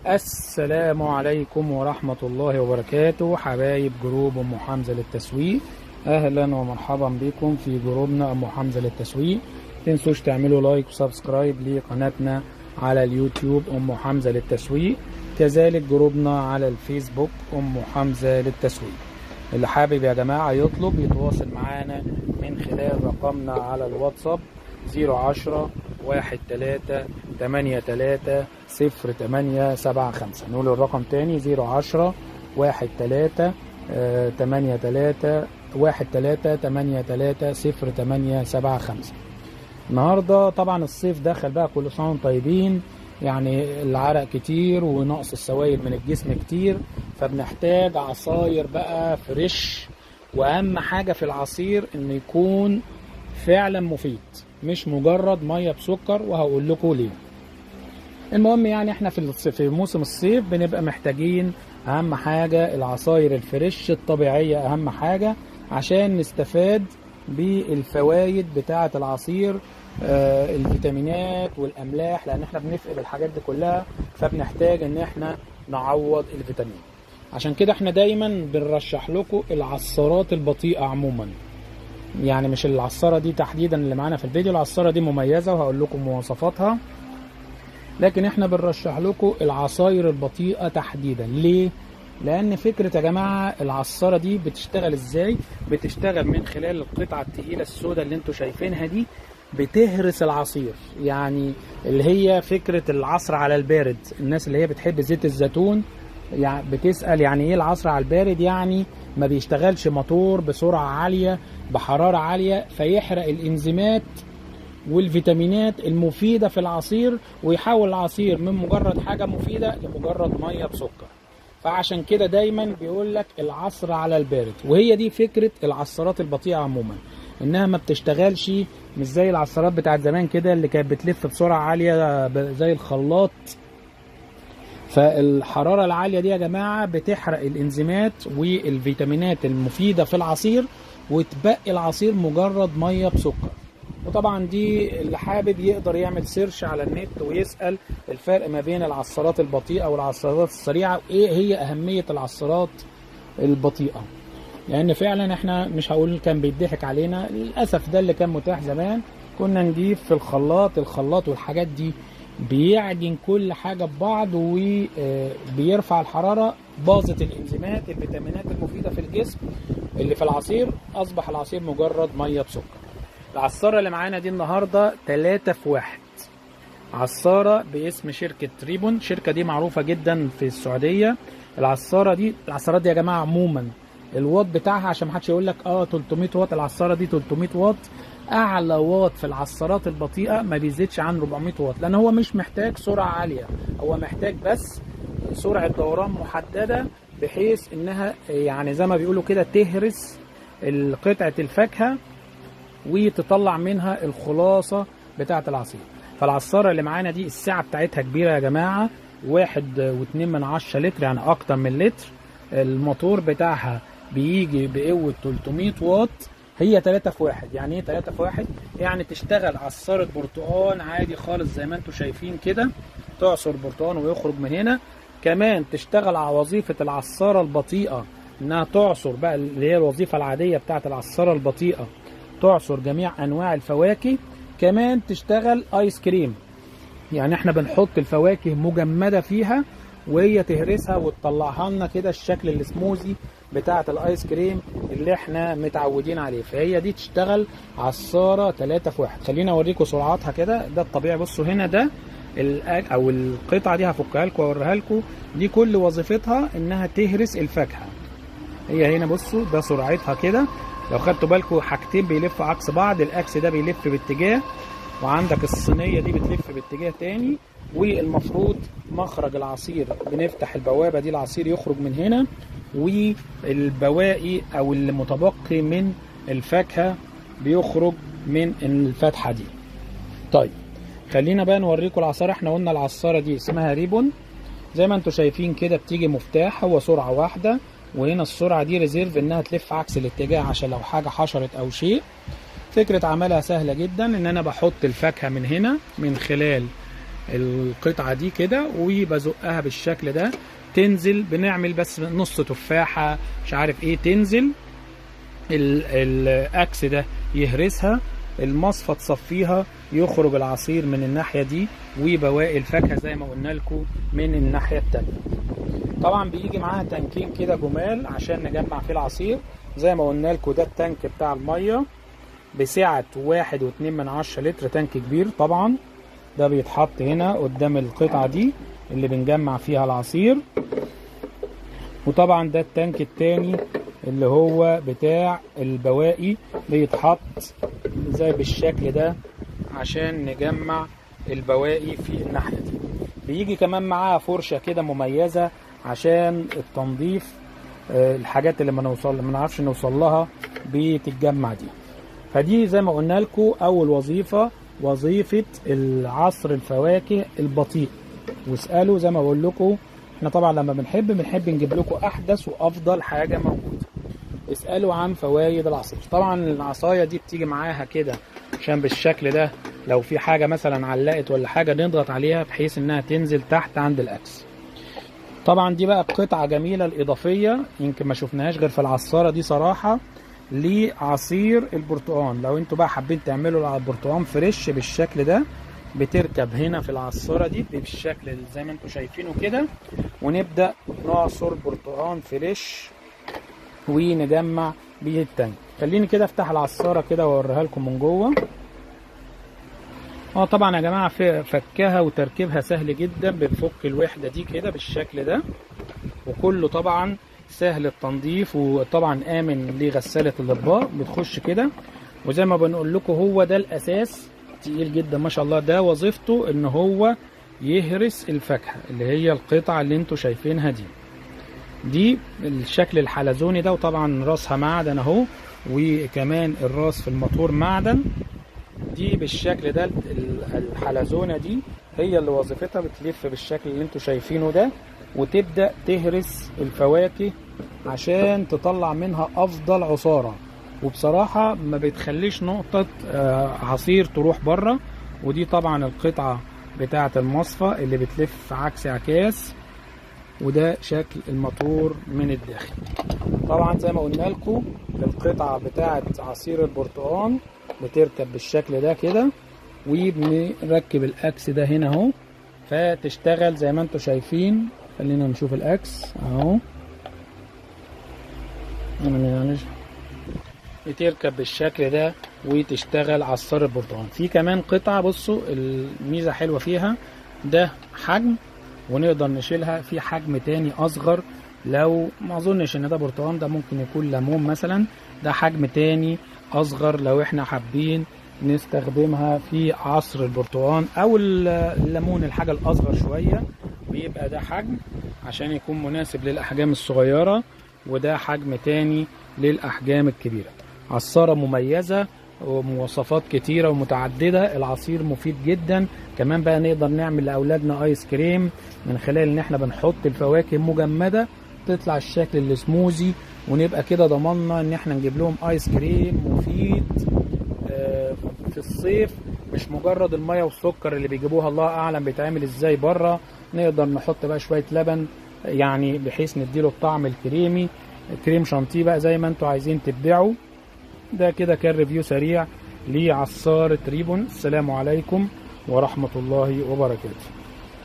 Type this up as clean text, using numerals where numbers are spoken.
السلام عليكم ورحمة الله وبركاته، حبايب جروب أم حمزة للتسويق. أهلا ومرحبا بكم في جروبنا أم حمزة للتسويق. متنسوش تعملوا لايك وسبسكرايب لقناتنا على اليوتيوب أم حمزة للتسويق، كذلك جروبنا على الفيسبوك أم حمزة للتسويق. اللي حابب يا جماعة يطلب يتواصل معانا من خلال رقمنا على الواتساب 010 13 83 0875. نقول الرقم تاني 010 13 83 0875. النهارده طبعا الصيف دخل بقى، كل سنه وانتم طيبين. يعني العرق كتير ونقص السوائل من الجسم كتير، فبنحتاج عصاير بقى فريش. واهم حاجه في العصير انه يكون فعلا مفيد، مش مجرد ميه بسكر، وهقول لكم ليه. المهم يعني احنا في موسم الصيف بنبقى محتاجين اهم حاجه العصاير الفريش الطبيعيه، اهم حاجه عشان نستفاد بالفوائد بتاعه العصير، الفيتامينات والاملاح، لان احنا بنفقد الحاجات دي كلها، فبنحتاج ان احنا نعوض الفيتامين. عشان كده احنا دايما بنرشح لكم العصارات البطيئه عموما، يعني مش العصاره دي تحديدا اللي معانا في الفيديو. العصاره دي مميزه وهقول لكم مواصفاتها، لكن احنا بنرشح لكم العصاير البطيئه تحديدا. ليه؟ لان فكره يا جماعه العصاره دي بتشتغل ازاي؟ بتشتغل من خلال القطعه الثقيله السوداء اللي انتم شايفينها دي، بتهرس العصير. يعني اللي هي فكره العصر على البارد. الناس اللي هي بتحب زيت الزيتون يعني بتسال يعني ايه العصر على البارد؟ يعني ما بيشتغلش موتور بسرعه عاليه بحراره عاليه فيحرق الانزيمات والفيتامينات المفيدة في العصير، ويحول العصير من مجرد حاجة مفيدة لمجرد مية بسكر. فعشان كده دايما بيقول لك العصر على البارد، وهي دي فكرة العصارات البطيئة عموما، انها ما بتشتغلش مش زي العصارات بتاعت زمان كده اللي كانت بتلف بسرعة عالية زي الخلاط. فالحرارة العالية دي يا جماعة بتحرق الانزيمات والفيتامينات المفيدة في العصير، وتبقي العصير مجرد مية بسكر. وطبعا دي اللي حابب يقدر يعمل سيرش على النت ويسأل الفرق ما بين العصارات البطيئة والعصارات السريعة، وايه هي اهمية العصارات البطيئة. لان فعلا احنا مش هقول كان بيضحك علينا، للأسف ده اللي كان متاح زمان. كنا نجيب في الخلاط والحاجات دي بيعجن كل حاجة ببعض وبيرفع الحرارة، باظت الانزيمات الفيتامينات المفيدة في الجسم اللي في العصير، اصبح العصير مجرد مية بسكر. العصارة اللي معانا دي النهاردة 3 في 1، عصارة باسم شركة ريبون. الشركة دي معروفة جدا في السعودية. العصارات دي يا جماعة عموما الواط بتاعها، عشان محدش يقول لك 300 واط، العصارة دي 300 واط. اعلى واط في العصارات البطيئة ما بيزيدش عن 400 واط، لان هو مش محتاج سرعة عالية، هو محتاج بس سرعة دوران محددة، بحيث انها يعني زي ما بيقولوا كده تهرس قطعة الفاكهة وتطلع منها الخلاصة بتاعة العصير. فالعصارة اللي معانا دي السعة بتاعتها كبيرة يا جماعة، 1.2 لتر، يعني أكتر من لتر. الموتور بتاعها بيجي بقوة 300 واط. هي 3 في 1، يعني ايه 3 في 1؟ يعني تشتغل عصارة برتقان عادي خالص زي ما انتم شايفين كده، تعصر برتقان ويخرج من هنا. كمان تشتغل على وظيفة العصارة البطيئة، انها تعصر بقى اللي هي الوظيفة العادية بتاعة العصارة البطيئة، تعصر جميع انواع الفواكه. كمان تشتغل ايس كريم، يعني احنا بنحط الفواكه مجمدة فيها وهي تهرسها وتطلعها لنا كده الشكل السموزي بتاعة الايس كريم اللي احنا متعودين عليه. فهي دي تشتغل عصارة 3 في 1. خلينا اوريكم سرعاتها كده. ده الطبيعي، بصوا هنا ده او القطعة دي هفكها لكم واوريها لكم. دي كل وظيفتها انها تهرس الفاكهة. هي هنا بصوا ده سرعتها كده. لو خدتوا بالكم حاجتين بيلفوا عكس بعض، الاكس ده بيلف باتجاه، وعندك الصينيه دي بتلف باتجاه تاني. والمفروض مخرج العصير بنفتح البوابه دي، العصير يخرج من هنا، والبواقي او المتبقي من الفاكهه بيخرج من الفتحه دي. طيب خلينا بقى نوريكم العصاره. احنا قلنا العصاره دي اسمها ريبون، زي ما انتم شايفين كده بتيجي مفتاح هو سرعه واحده، وهنا السرعة دي ريزيرف انها تلف عكس الاتجاه عشان لو حاجة حشرت او شيء. فكرة عملها سهلة جدا، ان انا بحط الفاكهة من هنا من خلال القطعة دي كده وبزقها بالشكل ده تنزل. بنعمل بس نص تفاحة مش عارف ايه، تنزل الاكس ده يهرسها، المصفى تصفيها، يخرج العصير من الناحية دي وبواقي الفاكهة زي ما قلنا لكم من الناحية التانية. طبعا بيجي معاها تانكين كده جمال عشان نجمع فيه العصير زي ما قلنا لكم. ده التانك بتاع المية بسعة 1.2 لتر، تانك كبير طبعا. ده بيتحط هنا قدام القطعة دي اللي بنجمع فيها العصير. وطبعا ده التانك التاني اللي هو بتاع البواقي، بيتحط زي بالشكل ده عشان نجمع البواقي في الناحية دي. بيجي كمان معاها فرشة كده مميزة عشان التنظيف، الحاجات اللي ما نعرفش نوصل لها بتتجمع دي. فدي زي ما قلنا لكم اول وظيفة، وظيفة العصر الفواكه البطيء. واسألوا زي ما بقول لكم، احنا طبعا لما بنحب نجيب لكم احدث وافضل حاجة موجودة. اسألوا عن فوائد العصير. طبعا العصاية دي بتيجي معاها كده عشان بالشكل ده لو في حاجة مثلا علقت ولا حاجة نضغط عليها بحيث انها تنزل تحت عند الاكس. طبعا دي بقى قطعة جميلة الإضافية يمكن ما شفناهاش غير في العصارة دي صراحة، لعصير البرتقال. لو انتوا بقى حابين تعملوا البرتقال فريش بالشكل ده، بتركب هنا في العصارة دي بالشكل زي ما انتوا شايفينه كده، ونبدأ نعصر برتقال فريش ونجمع بيه التانك. خليني كده افتح العصارة كده واوريها لكم من جوه. طبعا يا جماعه فكها وتركيبها سهل جدا. بنفك الوحده دي كده بالشكل ده، وكله طبعا سهل التنظيف وطبعا امن لغساله الاطباق. بتخش كده وزي ما بنقول لكم هو ده الاساس، تقيل جدا ما شاء الله. ده وظيفته ان هو يهرس الفاكهه اللي هي القطعه اللي انتوا شايفينها دي الشكل الحلزوني ده. وطبعا راسها معدن اهو، وكمان الراس في الموتور معدن. دي بالشكل ده الحلزونة دي هي اللي وظيفتها بتلف بالشكل اللي انتوا شايفينه ده، وتبدأ تهرس الفواكه عشان تطلع منها افضل عصارة. وبصراحة ما بتخليش نقطة عصير تروح بره. ودي طبعا القطعة بتاعة المصفى اللي بتلف عكس عكاس، وده شكل الموتور من الداخل. طبعا زي ما قلنا لكم القطعة بتاعة عصير البرتقال بتركب بالشكل ده كده، وبنركب الاكس ده هنا اهو فتشتغل زي ما انتم شايفين. خلينا نشوف الاكس اهو، بتركب بالشكل ده وتشتغل عصار البرتقال. في كمان قطعة بصوا الميزة حلوة فيها، ده حجم ونقدر نشيلها. في حجم تاني اصغر، لو ما اظنش ان ده برتقال، ده ممكن يكون ليمون مثلا. ده حجم تاني اصغر لو احنا حابين نستخدمها في عصر البرتقال او الليمون، الحاجة الاصغر شوية. بيبقى ده حجم عشان يكون مناسب للاحجام الصغيرة، وده حجم تاني للاحجام الكبيرة. عصارة مميزة ومواصفات كتيرة ومتعددة. العصير مفيد جدا. كمان بقى نقدر نعمل لاولادنا ايس كريم من خلال ان احنا بنحط الفواكه مجمدة تطلع الشكل السموزي، ونبقى كده ضمننا ان احنا نجيب لهم ايس كريم مفيد في الصيف، مش مجرد المية والسكر اللي بيجيبوها الله اعلم بيتعمل ازاي بره. نقدر نحط بقى شوية لبن يعني بحيث نديله الطعم الكريمي، كريم شانتيه بقى زي ما انتوا عايزين تبدعوا. ده كده كان ريفيو سريع لعصارة ريبون. السلام عليكم ورحمة الله وبركاته.